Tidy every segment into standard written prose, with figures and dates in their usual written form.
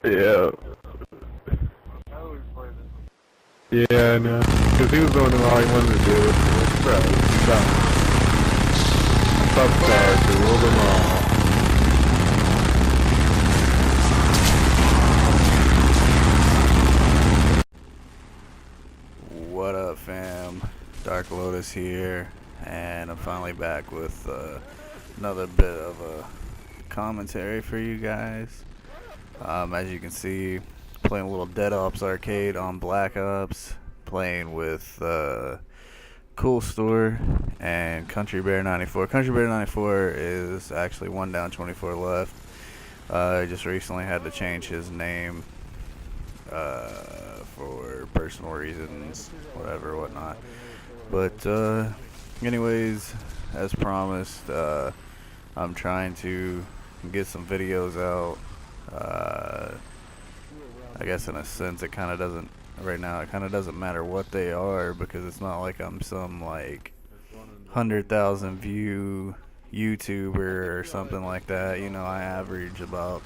Yeah. Yeah, I know. Because he was doing all he wanted to do. Bro, stop. Stop stars to rule them all. What up, fam? Dark Lotus here, and I'm finally back with another bit of a commentary for you guys. As you can see, playing a little Dead Ops arcade on Black Ops, playing with Kewlstore and Country Bear 94. Country Bear 94 is actually 1 down, 24 left. He just recently had to change his name for personal reasons, whatnot. But anyways, as promised, I'm trying to get some videos out. I guess in a sense it kind of doesn't, right now it kind of doesn't matter what they are, because it's not like I'm some like 100,000 view YouTuber or something like that. You know, I average about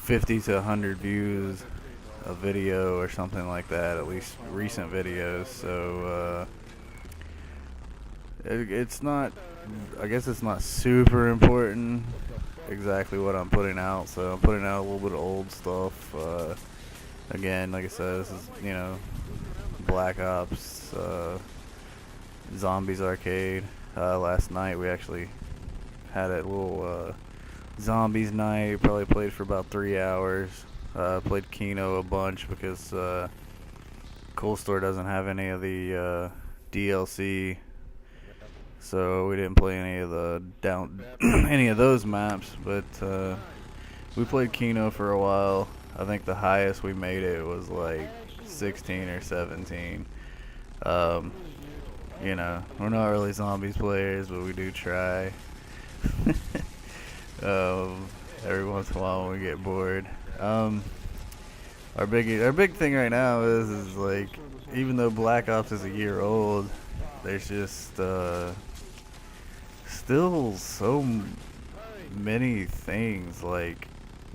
50 to 100 views a video or something like that, at least recent videos. So it's not, I guess it's not super important exactly what I'm putting out. So I'm putting out a little bit of old stuff. Again, like I said, this is, you know, Black Ops, Zombies arcade. Last night we actually had a little Zombies night. Probably played for about 3 hours. Played Keno a bunch because Kewlstore doesn't have any of the DLC, so we didn't play any of the any of those maps. But we played Keno for a while. I think the highest we made it was like 16 or 17. You know, we're not really Zombies players, but we do try. Every once in a while when we get bored. Our big thing right now is like, even though Black Ops is a year old, there's just still so many things, like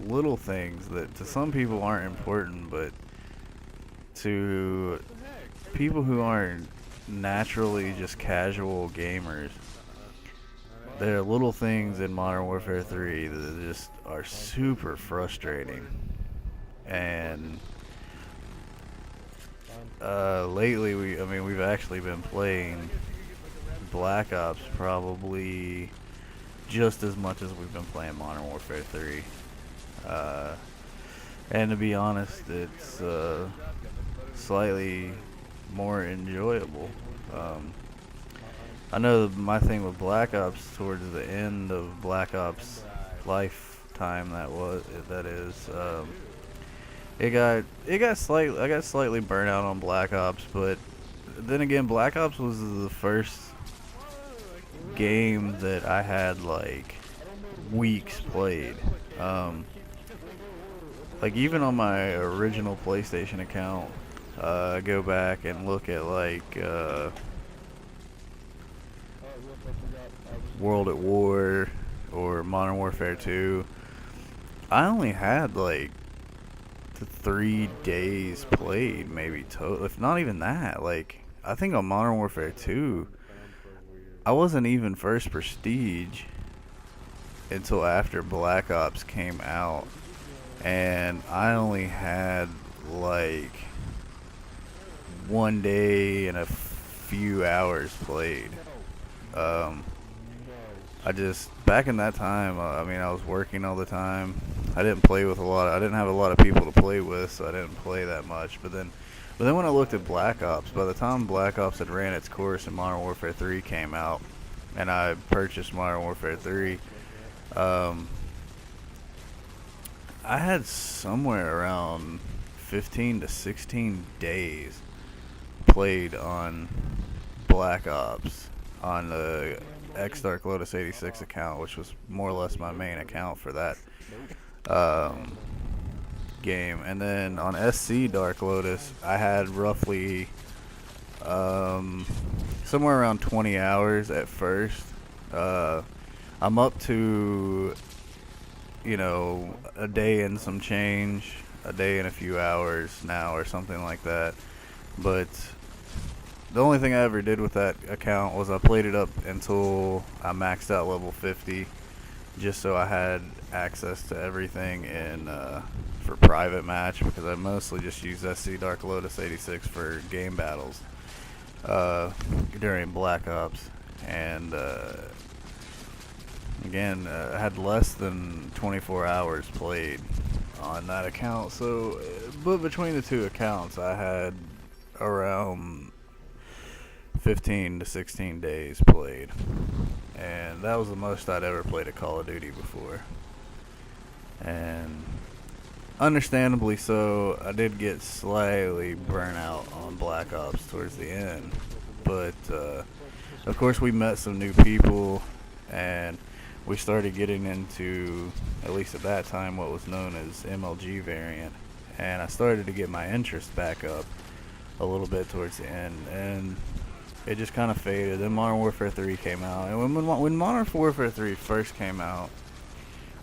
little things that to some people aren't important, but to people who aren't naturally just casual gamers, there are little things in Modern Warfare 3 that just are super frustrating. And lately we've actually been playing Black Ops probably just as much as we've been playing Modern Warfare 3. And to be honest, it's slightly more enjoyable. I know my thing with Black Ops, towards the end of Black Ops lifetime, that is, I got slightly burnt out on Black Ops, but then again, Black Ops was the first game that I had like weeks played. Like even on my original PlayStation account, go back and look at like World at War or Modern Warfare 2, I only had like 3 days played, maybe total, if not even that. Like, I think on Modern Warfare 2, I wasn't even first prestige until after Black Ops came out, and I only had like 1 day and a few hours played. Back in that time, I was working all the time. I didn't have a lot of people to play with, so I didn't play that much. But then when I looked at Black Ops, by the time Black Ops had ran its course and Modern Warfare 3 came out, and I purchased Modern Warfare 3, I had somewhere around 15 to 16 days played on Black Ops on the SC-DarkLotus86 account, which was more or less my main account for that game. And then on SC-DarkLotus, I had roughly somewhere around 20 hours at first. I'm up to you know, a day and some change, a day and a few hours now or something like that. But the only thing I ever did with that account was I played it up until I maxed out level 50, just so I had access to everything in for private match, because I mostly just use SC-DarkLotus86 for game battles during Black Ops. And again, I had less than 24 hours played on that account. So, but between the two accounts, I had around 15 to 16 days played, and that was the most I'd ever played a Call of Duty before. And understandably so, I did get slightly burnt out on Black Ops towards the end, but of course we met some new people, and we started getting into, at least at that time, what was known as MLG variant, and I started to get my interest back up a little bit towards the end, and it just kind of faded. Then Modern Warfare 3 came out, and when Modern Warfare 3 first came out,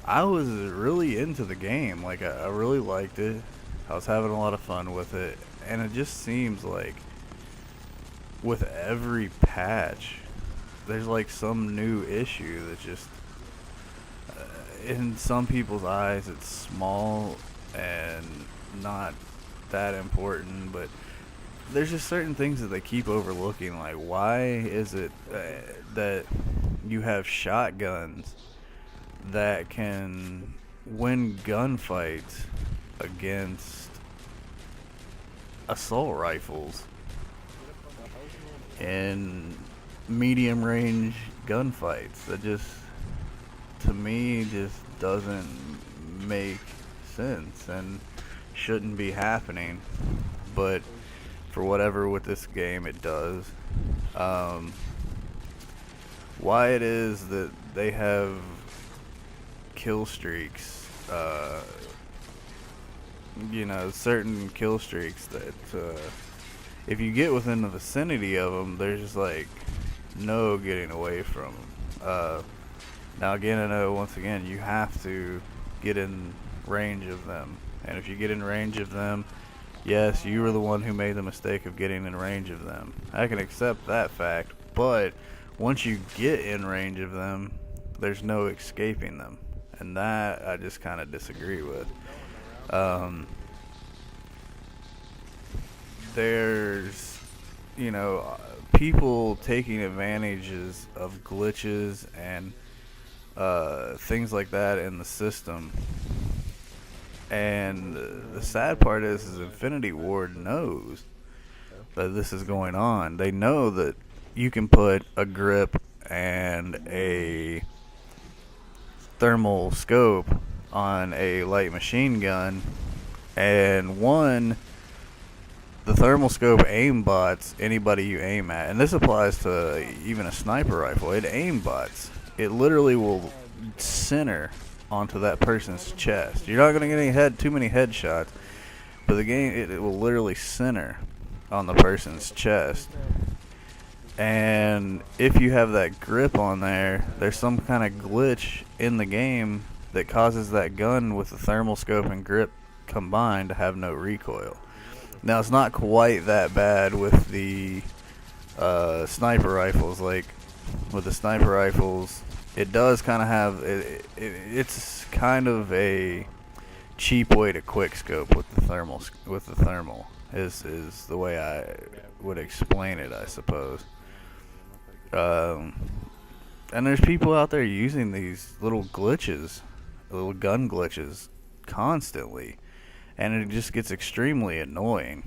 I was really into the game. Like, I really liked it. I was having a lot of fun with it, and it just seems like with every patch, there's like some new issue that just, in some people's eyes, it's small and not that important, but there's just certain things that they keep overlooking. Like, why is it that you have shotguns that can win gunfights against assault rifles in medium range gunfights? That just, to me, just doesn't make sense and shouldn't be happening. But for whatever with this game it does. Why it is that they have kill streaks, you know, certain kill streaks that if you get within the vicinity of them, there's just like no getting away from them. Now again, I know once again you have to get in range of them, and if you get in range of them, yes, you were the one who made the mistake of getting in range of them. I can accept that fact, but once you get in range of them, there's no escaping them, and that I just kind of disagree with. There's, you know, people taking advantages of glitches and things like that in the system. And the sad part is Infinity Ward knows that this is going on. They know that you can put a grip and a thermal scope on a light machine gun, and the thermal scope aimbots anybody you aim at, and this applies to even a sniper rifle. It aimbots. It literally will center onto that person's chest. You're not going to get too many headshots, but the game, it will literally center on the person's chest. And if you have that grip on there, there's some kind of glitch in the game that causes that gun with the thermal scope and grip combined to have no recoil. Now, it's not quite that bad with the sniper rifles. Like, with the sniper rifles, it does kind of have, it's kind of a cheap way to quick scope with the thermal. Is the way I would explain it, I suppose. And there's people out there using these little glitches, little gun glitches, constantly, and it just gets extremely annoying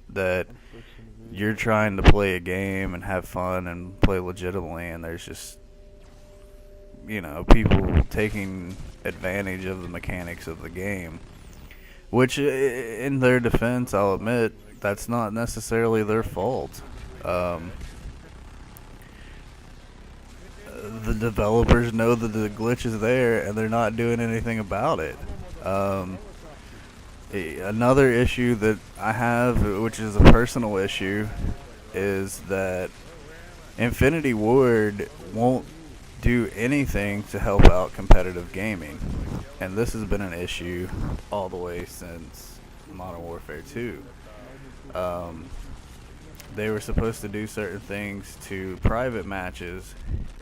that you're trying to play a game and have fun and play legitimately, and there's just, you know, people taking advantage of the mechanics of the game, which, in their defense, I'll admit, that's not necessarily their fault. The developers know that the glitch is there, and they're not doing anything about it. Another issue that I have, which is a personal issue, is that Infinity Ward won't do anything to help out competitive gaming. And this has been an issue all the way since Modern Warfare 2. They were supposed to do certain things to private matches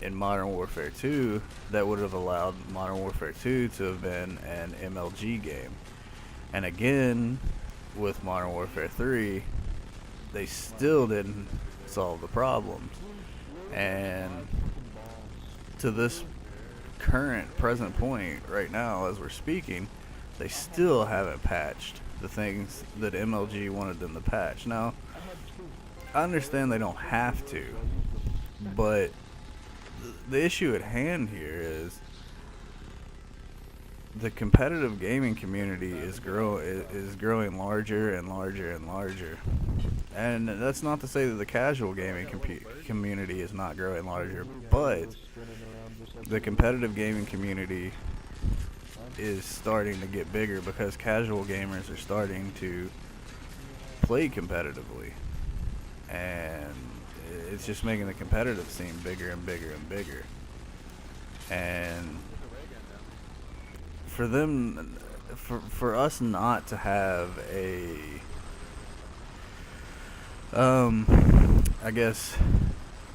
in Modern Warfare 2 that would have allowed Modern Warfare 2 to have been an MLG game. And again, with Modern Warfare 3, they still didn't solve the problems. And to this present point right now as we're speaking, they still haven't patched the things that MLG wanted them to patch. Now, I understand they don't have to, but the issue at hand here is the competitive gaming community is growing larger and larger and larger. And that's not to say that the casual gaming community is not growing larger, but the competitive gaming community is starting to get bigger because casual gamers are starting to play competitively. And it's just making the competitive scene bigger and bigger and bigger. And for them, for us not to have a, I guess,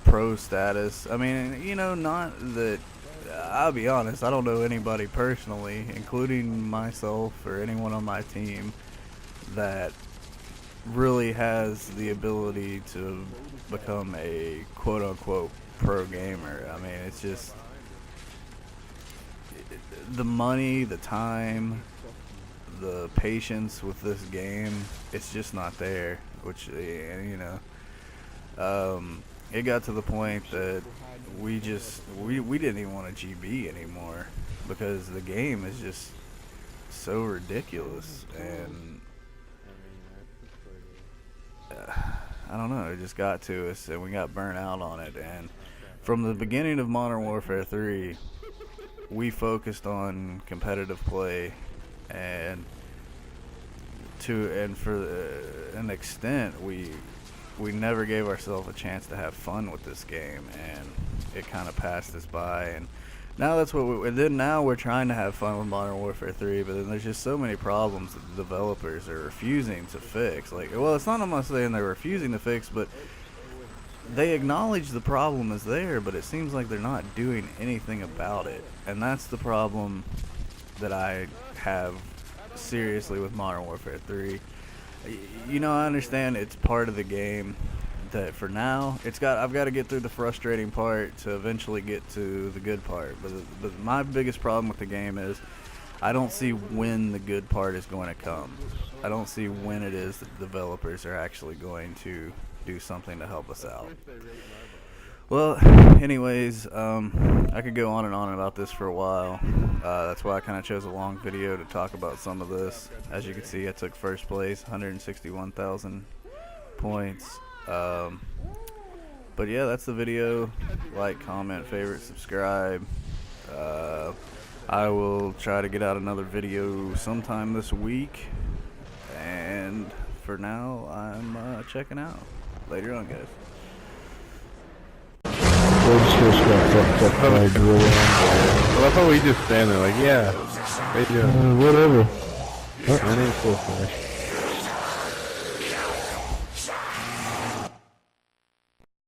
pro status. I mean, you know, not that, I'll be honest, I don't know anybody personally, including myself or anyone on my team, that really has the ability to become a quote-unquote pro gamer. I mean, it's just the money, the time, the patience with this game, it's just not there, which, you know, it got to the point that we didn't even want a GB anymore because the game is just so ridiculous. And I don't know, it just got to us and we got burnt out on it. And from the beginning of Modern Warfare 3, we focused on competitive play, and for an extent we never gave ourselves a chance to have fun with this game, and it kind of passed us by. And now that's what now we're trying to have fun with Modern Warfare 3, but then there's just so many problems that the developers are refusing to fix. Like, well, it's not I'm saying they're refusing to fix, but they acknowledge the problem is there, but it seems like they're not doing anything about it. And that's the problem that I have seriously with Modern Warfare 3. You know, I understand it's part of the game that for now I've got to get through the frustrating part to eventually get to the good part. But my biggest problem with the game is I don't see when the good part is going to come. I don't see when it is that the developers are actually going to do something to help us out. Well, anyways, I could go on and on about this for a while. That's why I kind of chose a long video to talk about some of this. As you can see, I took first place, 161,000 points. But yeah, that's the video. Like, comment, favorite, subscribe. I will try to get out another video sometime this week. And for now, I'm checking out. Later on, guys. Well, I thought we just stand there like, yeah, they do. Whatever. That ain't cool for me.